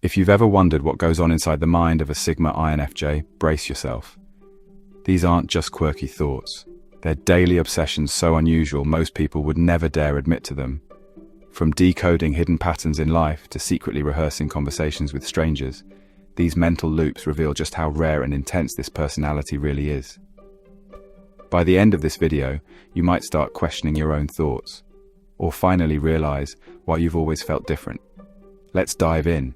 If you've ever wondered what goes on inside the mind of a Sigma INFJ, brace yourself. These aren't just quirky thoughts. They're daily obsessions so unusual most people would never dare admit to them. From decoding hidden patterns in life to secretly rehearsing conversations with strangers, these mental loops reveal just how rare and intense this personality really is. By the end of this video, you might start questioning your own thoughts, or finally realize why you've always felt different. Let's dive in.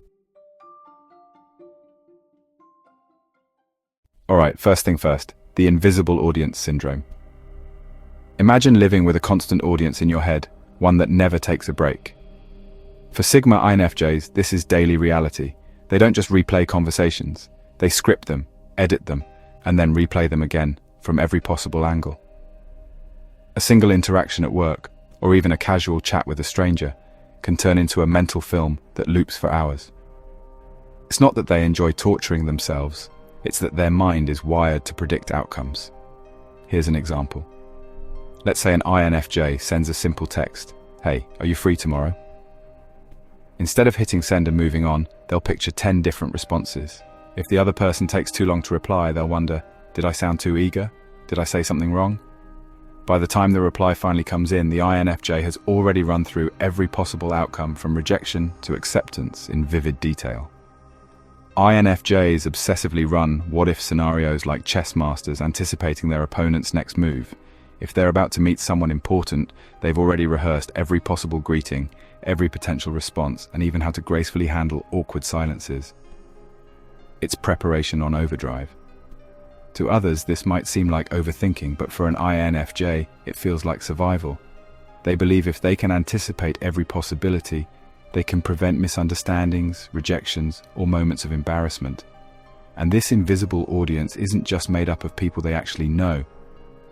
Alright, first thing first, the invisible audience syndrome. Imagine living with a constant audience in your head, one that never takes a break. For Sigma INFJs, this is daily reality. They don't just replay conversations, they script them, edit them, and then replay them again from every possible angle. A single interaction at work, or even a casual chat with a stranger, can turn into a mental film that loops for hours. It's not that they enjoy torturing themselves, it's that their mind is wired to predict outcomes. Here's an example. Let's say an INFJ sends a simple text, "Hey, are you free tomorrow?" Instead of hitting send and moving on, they'll picture 10 different responses. If the other person takes too long to reply, they'll wonder, did I sound too eager? Did I say something wrong? By the time the reply finally comes in, the INFJ has already run through every possible outcome from rejection to acceptance in vivid detail. INFJs obsessively run what-if scenarios like chess masters, anticipating their opponent's next move. If they're about to meet someone important, they've already rehearsed every possible greeting, every potential response, and even how to gracefully handle awkward silences. It's preparation on overdrive. To others, this might seem like overthinking, but for an INFJ, it feels like survival. They believe if they can anticipate every possibility, they can prevent misunderstandings, rejections, or moments of embarrassment. And this invisible audience isn't just made up of people they actually know.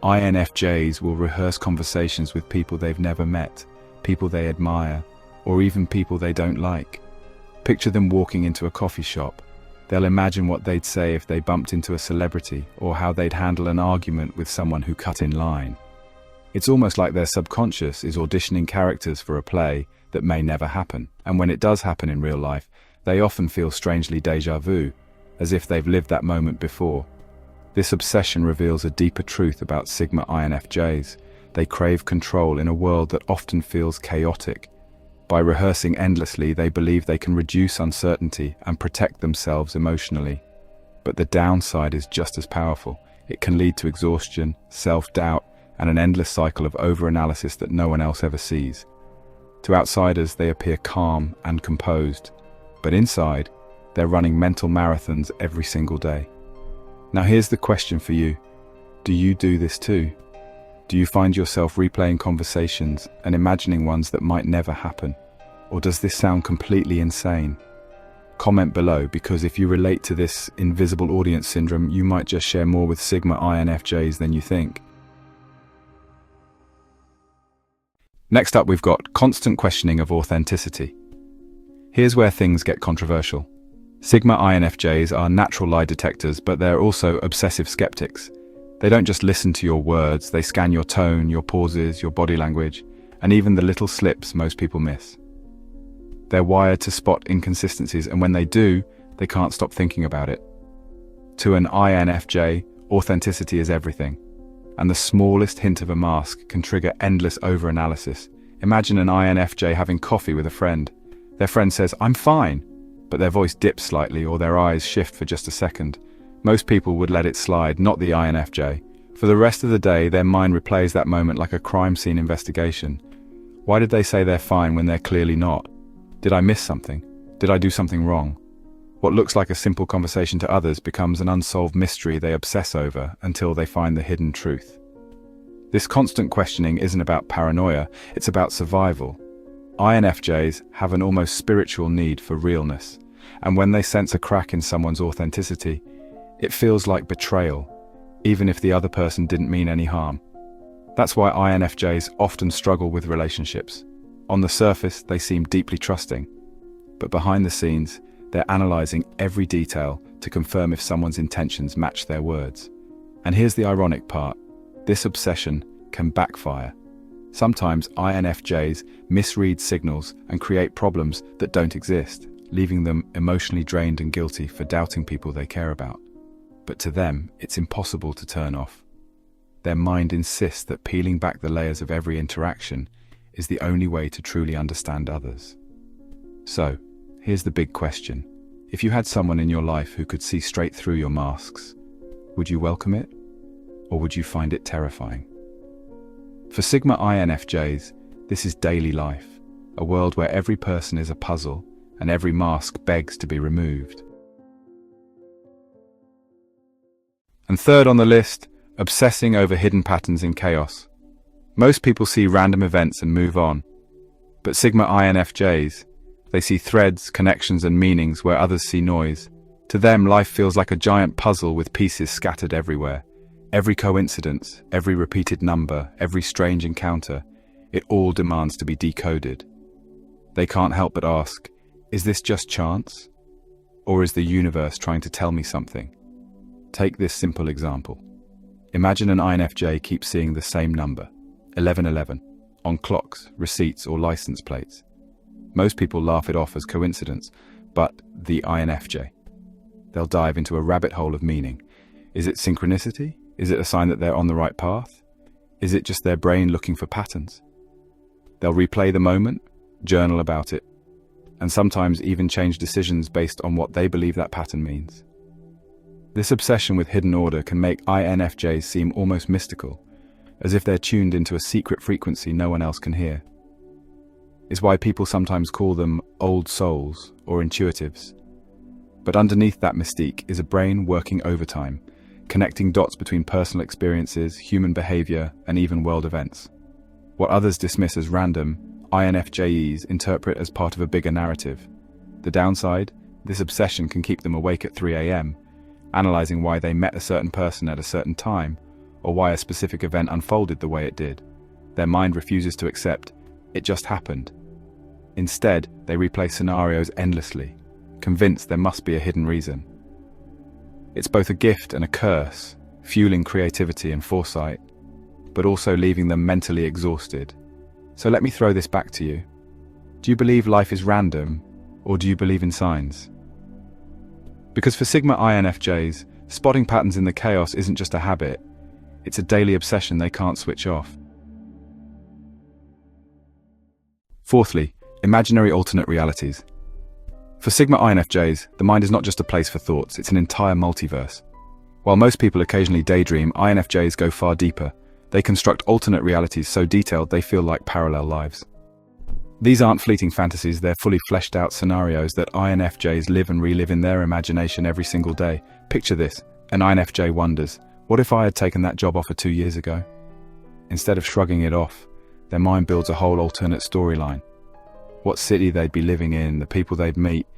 INFJs will rehearse conversations with people they've never met, people they admire, or even people they don't like. Picture them walking into a coffee shop. They'll imagine what they'd say if they bumped into a celebrity, or how they'd handle an argument with someone who cut in line. It's almost like their subconscious is auditioning characters for a play that may never happen, and when it does happen in real life, they often feel strangely déjà vu, as if they've lived that moment before. This obsession reveals a deeper truth about Sigma INFJs. They crave control in a world that often feels chaotic. By rehearsing endlessly, they believe they can reduce uncertainty and protect themselves emotionally. But the downside is just as powerful. It can lead to exhaustion, self-doubt, and an endless cycle of overanalysis that no one else ever sees. To outsiders, they appear calm and composed, but inside, they're running mental marathons every single day. Now here's the question for you. Do you do this too? Do you find yourself replaying conversations and imagining ones that might never happen? Or does this sound completely insane? Comment below, because if you relate to this invisible audience syndrome, you might just share more with Sigma INFJs than you think. Next up, we've got constant questioning of authenticity. Here's where things get controversial. Sigma INFJs are natural lie detectors, but they're also obsessive skeptics. They don't just listen to your words, they scan your tone, your pauses, your body language, and even the little slips most people miss. They're wired to spot inconsistencies, and when they do, they can't stop thinking about it. To an INFJ, authenticity is everything, and the smallest hint of a mask can trigger endless overanalysis. Imagine an INFJ having coffee with a friend. Their friend says, "I'm fine," but their voice dips slightly or their eyes shift for just a second. Most people would let it slide, not the INFJ. For the rest of the day, their mind replays that moment like a crime scene investigation. Why did they say they're fine when they're clearly not? Did I miss something? Did I do something wrong? What looks like a simple conversation to others becomes an unsolved mystery they obsess over until they find the hidden truth. This constant questioning isn't about paranoia, it's about survival. INFJs have an almost spiritual need for realness, and when they sense a crack in someone's authenticity, it feels like betrayal, even if the other person didn't mean any harm. That's why INFJs often struggle with relationships. On the surface, they seem deeply trusting, but behind the scenes, they're analyzing every detail to confirm if someone's intentions match their words. And here's the ironic part. This obsession can backfire. Sometimes INFJs misread signals and create problems that don't exist. leaving them emotionally drained and guilty for doubting people they care about. But to them, it's impossible to turn off. Their mind insists that peeling back the layers of every interaction is the only way to truly understand others. So, here's the big question. If you had someone in your life who could see straight through your masks, would you welcome it? Or would you find it terrifying? For Sigma INFJs, this is daily life, a world where every person is a puzzle and every mask begs to be removed. And third on the list, obsessing over hidden patterns in chaos. Most people see random events and move on. But Sigma INFJs, they see threads, connections and meanings where others see noise. To them, life feels like a giant puzzle with pieces scattered everywhere. Every coincidence, every repeated number, every strange encounter, it all demands to be decoded. They can't help but ask, is this just chance? Or is the universe trying to tell me something? Take this simple example. Imagine an INFJ keeps seeing the same number, 1111, on clocks, receipts or license plates. Most people laugh it off as coincidence, but the INFJ, they'll dive into a rabbit hole of meaning. Is it synchronicity? Is it a sign that they're on the right path? Is it just their brain looking for patterns? They'll replay the moment, journal about it, and sometimes even change decisions based on what they believe that pattern means. This obsession with hidden order can make INFJs seem almost mystical, as if they're tuned into a secret frequency no one else can hear. It's why people sometimes call them old souls or intuitives. But underneath that mystique is a brain working overtime, connecting dots between personal experiences, human behavior, and even world events. What others dismiss as random, INFJs interpret as part of a bigger narrative. The downside, this obsession can keep them awake at 3 a.m., analyzing why they met a certain person at a certain time, or why a specific event unfolded the way it did. Their mind refuses to accept, it just happened. Instead, they replay scenarios endlessly, convinced there must be a hidden reason. It's both a gift and a curse, fueling creativity and foresight, but also leaving them mentally exhausted. So let me throw this back to you. Do you believe life is random, or do you believe in signs? Because for Sigma INFJs, spotting patterns in the chaos isn't just a habit, it's a daily obsession they can't switch off. Fourthly, imaginary alternate realities. For Sigma INFJs, the mind is not just a place for thoughts, it's an entire multiverse. While most people occasionally daydream, INFJs go far deeper. They construct alternate realities so detailed they feel like parallel lives. These aren't fleeting fantasies, they're fully fleshed out scenarios that INFJs live and relive in their imagination every single day. Picture this, an INFJ wonders, what if I had taken that job offer 2 years ago? Instead of shrugging it off, their mind builds a whole alternate storyline. What city they'd be living in, the people they'd meet,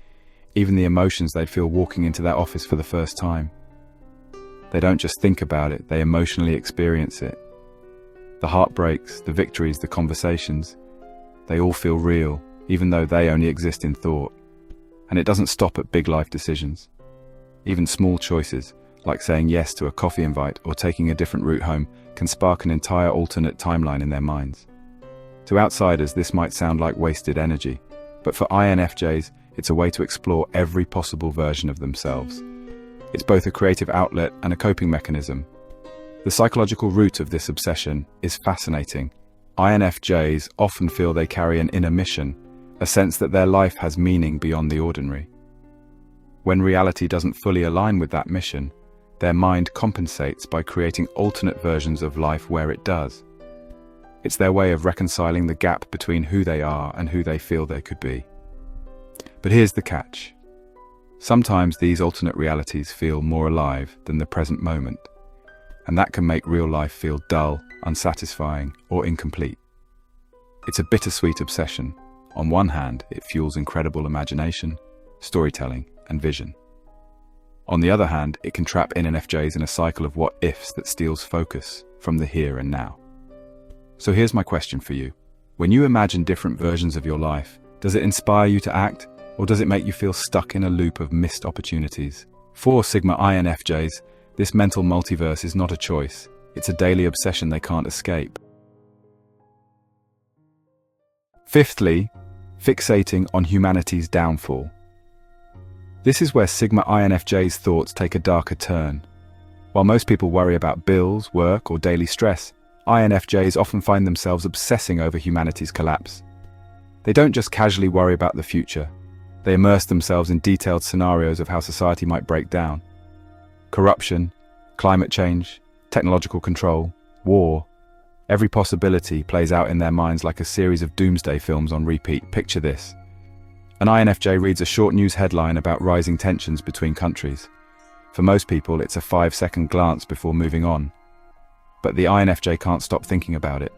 even the emotions they'd feel walking into that office for the first time. They don't just think about it, they emotionally experience it. The heartbreaks, the victories, the conversations, they all feel real, even though they only exist in thought. And it doesn't stop at big life decisions. Even small choices, like saying yes to a coffee invite or taking a different route home, can spark an entire alternate timeline in their minds. To outsiders, this might sound like wasted energy, but for INFJs, it's a way to explore every possible version of themselves. It's both a creative outlet and a coping mechanism. The psychological root of this obsession is fascinating. INFJs often feel they carry an inner mission, a sense that their life has meaning beyond the ordinary. When reality doesn't fully align with that mission, their mind compensates by creating alternate versions of life where it does. It's their way of reconciling the gap between who they are and who they feel they could be. But here's the catch. Sometimes these alternate realities feel more alive than the present moment, and that can make real life feel dull, unsatisfying, or incomplete. It's a bittersweet obsession. On one hand, it fuels incredible imagination, storytelling, and vision. On the other hand, it can trap INFJs in a cycle of what-ifs that steals focus from the here and now. So here's my question for you. When you imagine different versions of your life, does it inspire you to act, or does it make you feel stuck in a loop of missed opportunities? For Sigma INFJs, this mental multiverse is not a choice. It's a daily obsession they can't escape. Fifthly, fixating on humanity's downfall. This is where Sigma INFJ's thoughts take a darker turn. While most people worry about bills, work, or daily stress, INFJs often find themselves obsessing over humanity's collapse. They don't just casually worry about the future. They immerse themselves in detailed scenarios of how society might break down. Corruption, climate change, technological control, war. Every possibility plays out in their minds like a series of doomsday films on repeat. Picture this. An INFJ reads a short news headline about rising tensions between countries. For most people, it's a 5-second glance before moving on. But the INFJ can't stop thinking about it.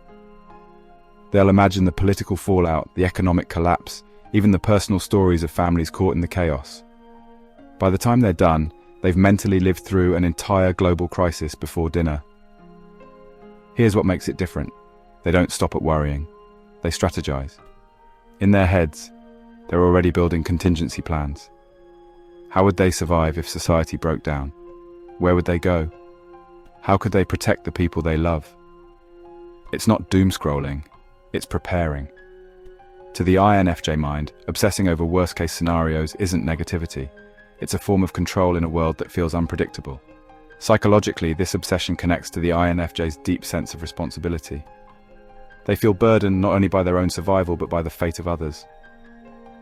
They'll imagine the political fallout, the economic collapse, even the personal stories of families caught in the chaos. By the time they're done, they've mentally lived through an entire global crisis before dinner. Here's what makes it different. They don't stop at worrying. They strategize. In their heads, they're already building contingency plans. How would they survive if society broke down? Where would they go? How could they protect the people they love? It's not doom scrolling, it's preparing. To the INFJ mind, obsessing over worst-case scenarios isn't negativity. It's a form of control in a world that feels unpredictable. Psychologically, this obsession connects to the INFJ's deep sense of responsibility. They feel burdened not only by their own survival but by the fate of others.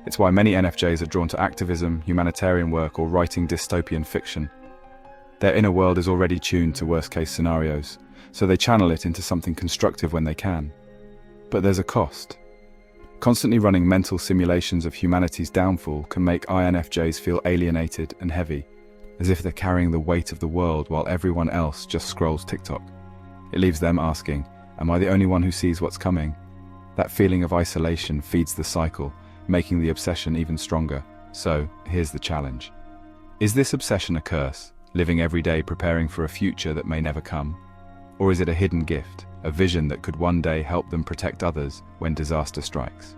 It's why many INFJs are drawn to activism, humanitarian work, or writing dystopian fiction. Their inner world is already tuned to worst-case scenarios, so they channel it into something constructive when they can. But there's a cost. Constantly running mental simulations of humanity's downfall can make INFJs feel alienated and heavy, as if they're carrying the weight of the world while everyone else just scrolls TikTok. It leaves them asking, am I the only one who sees what's coming? That feeling of isolation feeds the cycle, making the obsession even stronger. So, here's the challenge. Is this obsession a curse, living every day preparing for a future that may never come? Or is it a hidden gift, a vision that could one day help them protect others when disaster strikes?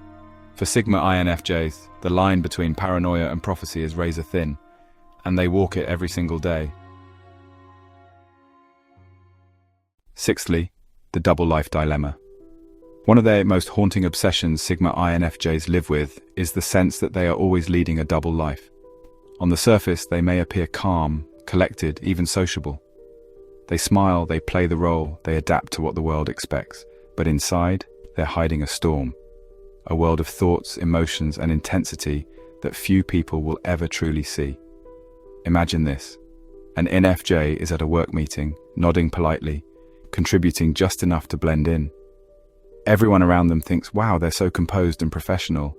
For Sigma INFJs, the line between paranoia and prophecy is razor thin, and they walk it every single day. Sixthly, the double life dilemma. One of their most haunting obsessions Sigma INFJs live with is the sense that they are always leading a double life. On the surface, they may appear calm, collected, even sociable. They smile, they play the role, they adapt to what the world expects. But inside, they're hiding a storm. A world of thoughts, emotions, and intensity that few people will ever truly see. Imagine this. An INFJ is at a work meeting, nodding politely, contributing just enough to blend in. Everyone around them thinks, wow, they're so composed and professional.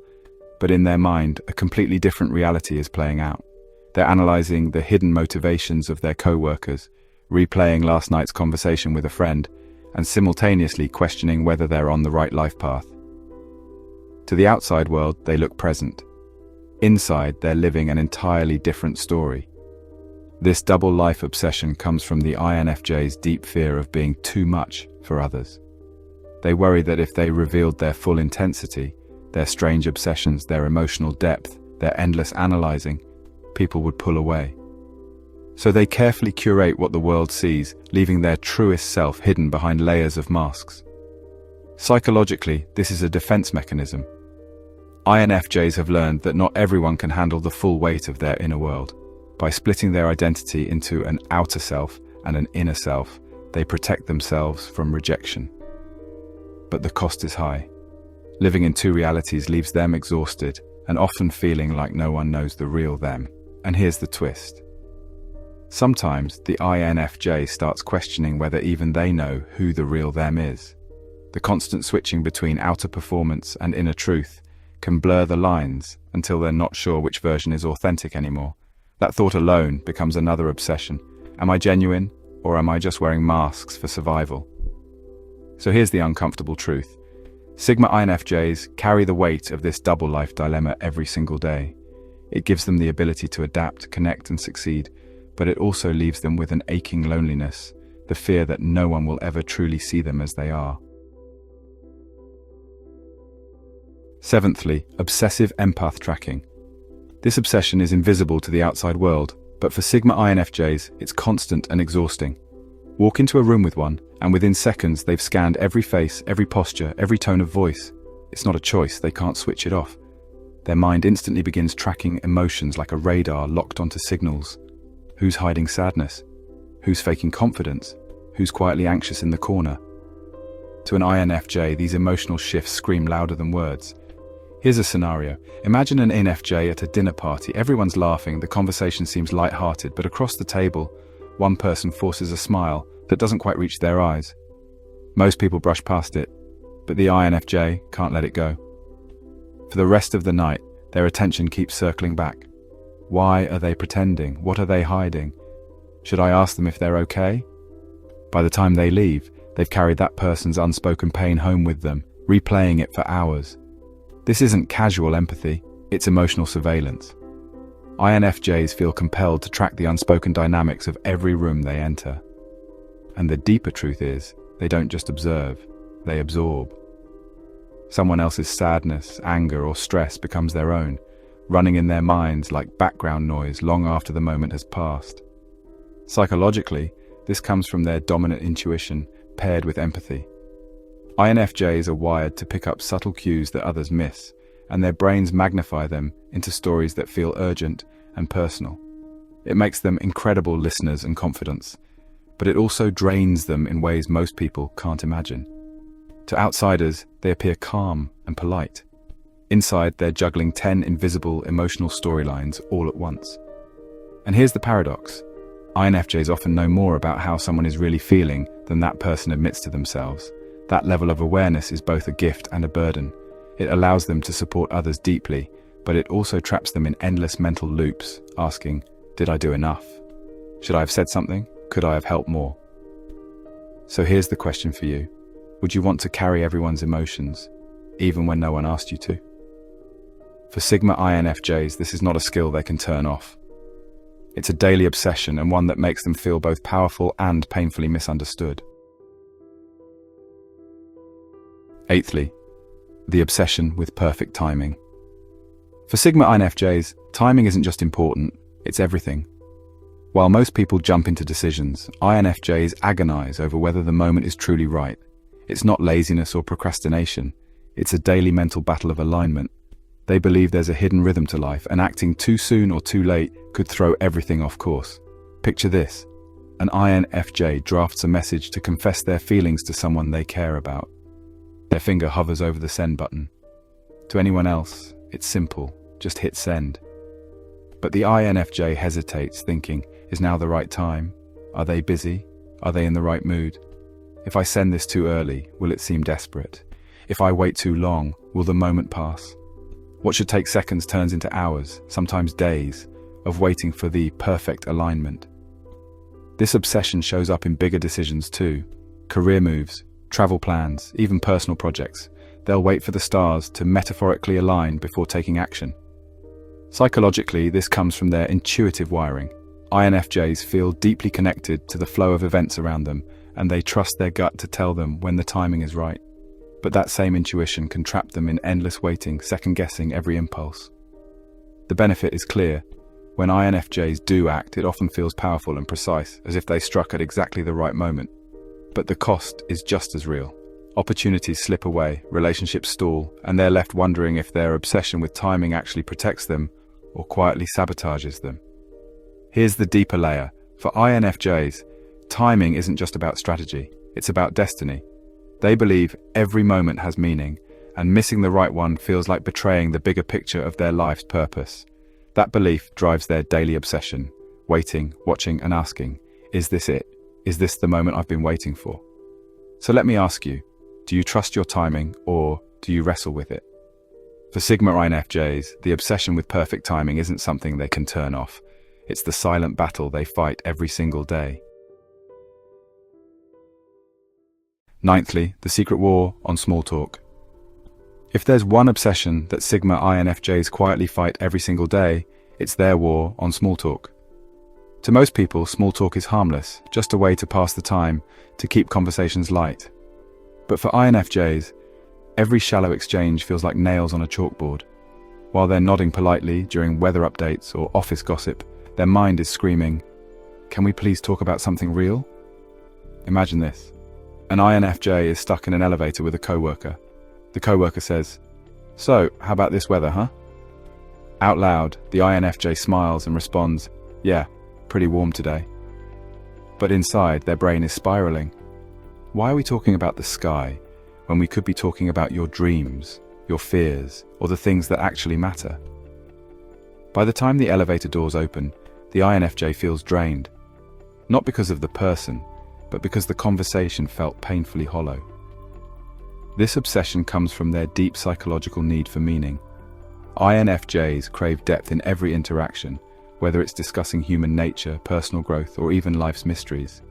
But in their mind, a completely different reality is playing out. They're analyzing the hidden motivations of their co-workers, replaying last night's conversation with a friend, and simultaneously questioning whether they're on the right life path. To the outside world, they look present. Inside, they're living an entirely different story. This double life obsession comes from the INFJ's deep fear of being too much for others. They worry that if they revealed their full intensity, their strange obsessions, their emotional depth, their endless analyzing, people would pull away. So they carefully curate what the world sees, leaving their truest self hidden behind layers of masks. Psychologically, this is a defense mechanism. INFJs have learned that not everyone can handle the full weight of their inner world. By splitting their identity into an outer self and an inner self, they protect themselves from rejection. But the cost is high. Living in two realities leaves them exhausted and often feeling like no one knows the real them. And here's the twist. Sometimes the INFJ starts questioning whether even they know who the real them is. The constant switching between outer performance and inner truth can blur the lines until they're not sure which version is authentic anymore. That thought alone becomes another obsession. Am I genuine, or am I just wearing masks for survival? So here's the uncomfortable truth. Sigma INFJs carry the weight of this double life dilemma every single day. It gives them the ability to adapt, connect, and succeed, but it also leaves them with an aching loneliness, the fear that no one will ever truly see them as they are. Seventhly, obsessive empath tracking. This obsession is invisible to the outside world, but for Sigma INFJs, it's constant and exhausting. Walk into a room with one, and within seconds they've scanned every face, every posture, every tone of voice. It's not a choice, they can't switch it off. Their mind instantly begins tracking emotions like a radar locked onto signals. Who's hiding sadness? Who's faking confidence? Who's quietly anxious in the corner? To an INFJ, these emotional shifts scream louder than words. Here's a scenario. Imagine an INFJ at a dinner party. Everyone's laughing, the conversation seems light-hearted, but across the table, one person forces a smile that doesn't quite reach their eyes. Most people brush past it, but the INFJ can't let it go. For the rest of the night, their attention keeps circling back. Why are they pretending? What are they hiding? Should I ask them if they're okay? By the time they leave, they've carried that person's unspoken pain home with them, replaying it for hours. This isn't casual empathy, it's emotional surveillance. INFJs feel compelled to track the unspoken dynamics of every room they enter. And the deeper truth is, they don't just observe, they absorb. Someone else's sadness, anger, or stress becomes their own, running in their minds like background noise long after the moment has passed. Psychologically, this comes from their dominant intuition paired with empathy. INFJs are wired to pick up subtle cues that others miss, and their brains magnify them into stories that feel urgent and personal. It makes them incredible listeners and confidants, but it also drains them in ways most people can't imagine. To outsiders, they appear calm and polite. Inside, they're juggling 10 invisible emotional storylines all at once. And here's the paradox. INFJs often know more about how someone is really feeling than that person admits to themselves. That level of awareness is both a gift and a burden. It allows them to support others deeply, but it also traps them in endless mental loops, asking, did I do enough? Should I have said something? Could I have helped more? So here's the question for you. Would you want to carry everyone's emotions, even when no one asked you to? For Sigma INFJs, this is not a skill they can turn off. It's a daily obsession, and one that makes them feel both powerful and painfully misunderstood. Eighthly, the obsession with perfect timing. For Sigma INFJs, timing isn't just important, it's everything. While most people jump into decisions, INFJs agonize over whether the moment is truly right. It's not laziness or procrastination, it's a daily mental battle of alignment. They believe there's a hidden rhythm to life, and acting too soon or too late could throw everything off course. Picture this. An INFJ drafts a message to confess their feelings to someone they care about. Their finger hovers over the send button. To anyone else, it's simple, just hit send. But the INFJ hesitates, thinking, is now the right time? Are they busy? Are they in the right mood? If I send this too early, will it seem desperate? If I wait too long, will the moment pass? What should take seconds turns into hours, sometimes days, of waiting for the perfect alignment. This obsession shows up in bigger decisions too. Career moves, travel plans, even personal projects. They'll wait for the stars to metaphorically align before taking action. Psychologically, this comes from their intuitive wiring. INFJs feel deeply connected to the flow of events around them, and they trust their gut to tell them when the timing is right. But that same intuition can trap them in endless waiting, second-guessing every impulse. The benefit is clear. When INFJs do act, it often feels powerful and precise, as if they struck at exactly the right moment. But the cost is just as real. Opportunities slip away, relationships stall, and they're left wondering if their obsession with timing actually protects them or quietly sabotages them. Here's the deeper layer. For INFJs, timing isn't just about strategy, it's about destiny. They believe every moment has meaning, and missing the right one feels like betraying the bigger picture of their life's purpose. That belief drives their daily obsession, waiting, watching, and asking, is this it? Is this the moment I've been waiting for? So let me ask you, do you trust your timing, or do you wrestle with it? For Sigma INFJs, the obsession with perfect timing isn't something they can turn off. It's the silent battle they fight every single day. Ninthly, the secret war on small talk. If there's one obsession that Sigma INFJs quietly fight every single day, it's their war on small talk. To most people, small talk is harmless, just a way to pass the time, to keep conversations light. But for INFJs, every shallow exchange feels like nails on a chalkboard. While they're nodding politely during weather updates or office gossip, their mind is screaming, "Can we please talk about something real?" Imagine this. An INFJ is stuck in an elevator with a coworker. The coworker says, "So, how about this weather, huh?" Out loud, the INFJ smiles and responds, "Yeah, pretty warm today." But inside, their brain is spiraling. Why are we talking about the sky when we could be talking about your dreams, your fears, or the things that actually matter? By the time the elevator doors open, the INFJ feels drained. Not because of the person, but because the conversation felt painfully hollow. This obsession comes from their deep psychological need for meaning. INFJs crave depth in every interaction, whether it's discussing human nature, personal growth, or even life's mysteries.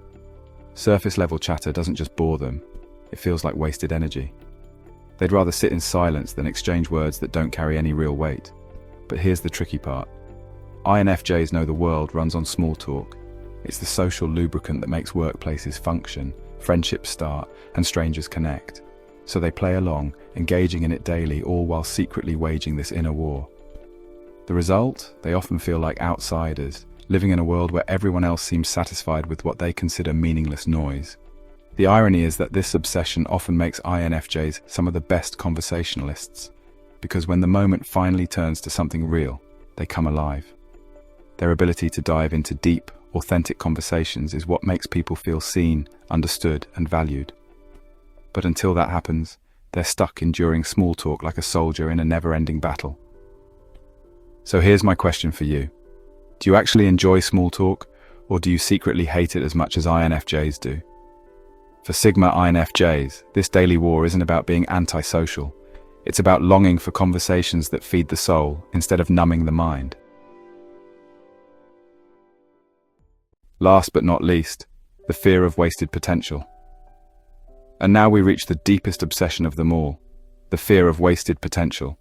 Surface-level chatter doesn't just bore them, it feels like wasted energy. They'd rather sit in silence than exchange words that don't carry any real weight. But here's the tricky part. INFJs know the world runs on small talk. It's the social lubricant that makes workplaces function, friendships start, and strangers connect. So they play along, engaging in it daily, all while secretly waging this inner war. The result? They often feel like outsiders, living in a world where everyone else seems satisfied with what they consider meaningless noise. The irony is that this obsession often makes INFJs some of the best conversationalists, because when the moment finally turns to something real, they come alive. Their ability to dive into deep, authentic conversations is what makes people feel seen, understood, and valued. But until that happens, they're stuck enduring small talk like a soldier in a never-ending battle. So here's my question for you. Do you actually enjoy small talk, or do you secretly hate it as much as INFJs do? For Sigma INFJs, this daily war isn't about being antisocial. It's about longing for conversations that feed the soul instead of numbing the mind. Last but not least, the fear of wasted potential. And now we reach the deepest obsession of them all, the fear of wasted potential.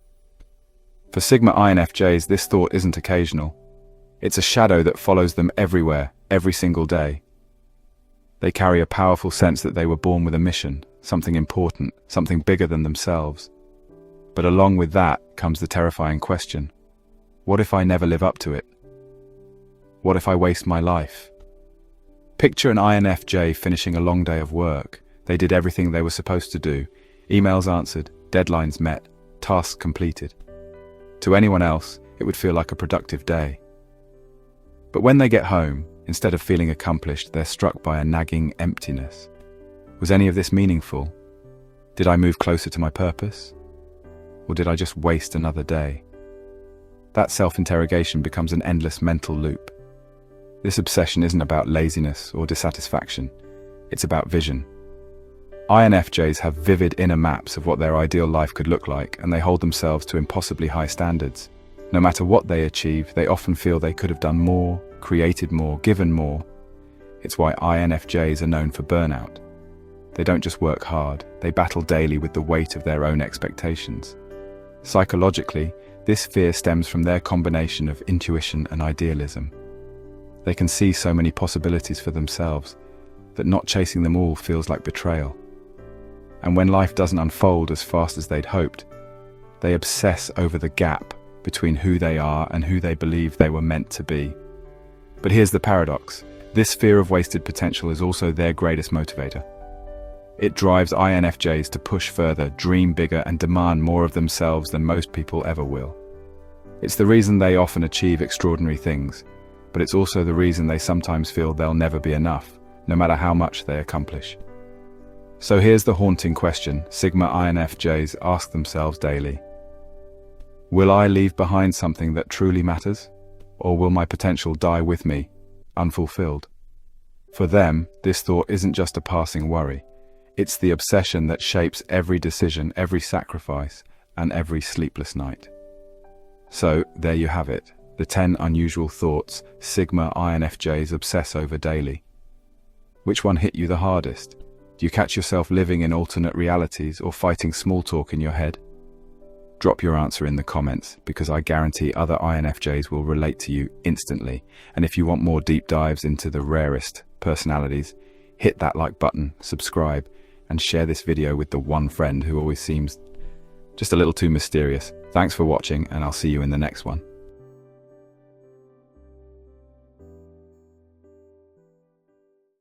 For Sigma INFJs, this thought isn't occasional. It's a shadow that follows them everywhere, every single day. They carry a powerful sense that they were born with a mission, something important, something bigger than themselves. But along with that comes the terrifying question: what if I never live up to it? What if I waste my life? Picture an INFJ finishing a long day of work. They did everything they were supposed to do. Emails answered, deadlines met, tasks completed. To anyone else, it would feel like a productive day. But when they get home, instead of feeling accomplished, they're struck by a nagging emptiness. Was any of this meaningful? Did I move closer to my purpose? Or did I just waste another day? That self-interrogation becomes an endless mental loop. This obsession isn't about laziness or dissatisfaction. It's about vision. INFJs have vivid inner maps of what their ideal life could look like, and they hold themselves to impossibly high standards. No matter what they achieve, they often feel they could have done more, created more, given more. It's why INFJs are known for burnout. They don't just work hard, they battle daily with the weight of their own expectations. Psychologically, this fear stems from their combination of intuition and idealism. They can see so many possibilities for themselves that not chasing them all feels like betrayal. And when life doesn't unfold as fast as they'd hoped, they obsess over the gap between who they are and who they believe they were meant to be. But here's the paradox. This fear of wasted potential is also their greatest motivator. It drives INFJs to push further, dream bigger, and demand more of themselves than most people ever will. It's the reason they often achieve extraordinary things, but it's also the reason they sometimes feel they'll never be enough, no matter how much they accomplish. So here's the haunting question Sigma INFJs ask themselves daily. Will I leave behind something that truly matters? Or will my potential die with me, unfulfilled? For them, this thought isn't just a passing worry. It's the obsession that shapes every decision, every sacrifice, and every sleepless night. So, there you have it, the 10 unusual thoughts Sigma INFJs obsess over daily. Which one hit you the hardest? Do you catch yourself living in alternate realities or fighting small talk in your head? Drop your answer in the comments, because I guarantee other INFJs will relate to you instantly. And if you want more deep dives into the rarest personalities, hit that like button, subscribe, and share this video with the one friend who always seems just a little too mysterious. Thanks for watching, and I'll see you in the next one.